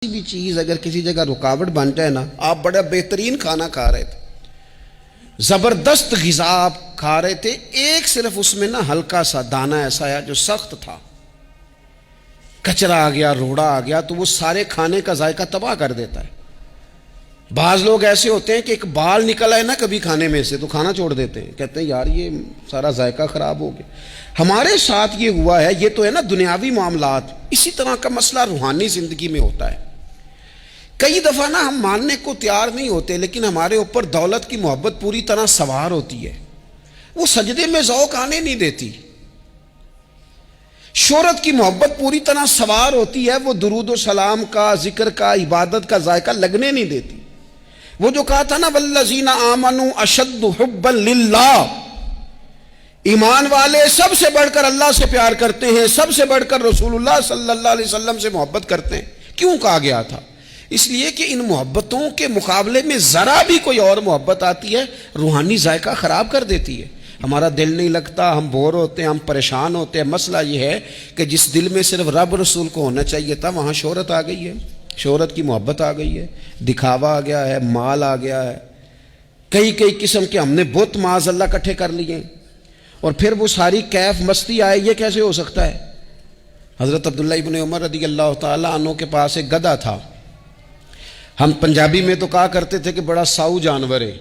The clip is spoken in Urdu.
بھی چیز اگر کسی جگہ رکاوٹ بن جائے نا، آپ بڑا بہترین کھانا کھا رہے تھے، زبردست غذا آپ کھا رہے تھے، ایک صرف اس میں نا ہلکا سا دانہ ایسا ہے جو سخت تھا، کچرا آ گیا، روڑا آ گیا، تو وہ سارے کھانے کا ذائقہ تباہ کر دیتا ہے۔ بعض لوگ ایسے ہوتے ہیں کہ ایک بال نکل آئے نا کبھی کھانے میں سے تو کھانا چھوڑ دیتے ہیں، کہتے ہیں یار یہ سارا ذائقہ خراب ہو گیا۔ ہمارے ساتھ یہ ہوا ہے، یہ تو ہے نا دنیاوی معاملات، اسی طرح کا مسئلہ روحانی زندگی میں ہوتا ہے۔ کئی دفعہ نا ہم ماننے کو تیار نہیں ہوتے، لیکن ہمارے اوپر دولت کی محبت پوری طرح سوار ہوتی ہے، وہ سجدے میں ذوق آنے نہیں دیتی۔ شہرت کی محبت پوری طرح سوار ہوتی ہے، وہ درود و سلام کا، ذکر کا، عبادت کا ذائقہ لگنے نہیں دیتی۔ وہ جو کہا تھا نا والذین آمنوا اشد حبا للہ، ایمان والے سب سے بڑھ کر اللہ سے پیار کرتے ہیں، سب سے بڑھ کر رسول اللہ صلی اللہ علیہ وسلم سے محبت کرتے ہیں۔ کیوں کہا گیا تھا؟ اس لیے کہ ان محبتوں کے مقابلے میں ذرا بھی کوئی اور محبت آتی ہے، روحانی ذائقہ خراب کر دیتی ہے، ہمارا دل نہیں لگتا، ہم بور ہوتے ہیں، ہم پریشان ہوتے ہیں۔ مسئلہ یہ ہے کہ جس دل میں صرف رب رسول کو ہونا چاہیے تھا، وہاں شہرت آ گئی ہے، شہرت کی محبت آ گئی ہے، دکھاوا آ گیا ہے، مال آ گیا ہے، کئی قسم کے ہم نے بت معاذ اللہ اکٹھے کر لیے، اور پھر وہ ساری کیف مستی آئے۔ یہ کیسے ہو سکتا ہے؟ حضرت عبداللہ ابن عمر رضی اللہ تعالیٰ عنہ کے پاس ایک گدھا تھا، ہم پنجابی میں تو کہا کرتے تھے کہ بڑا ساؤ جانور ہے،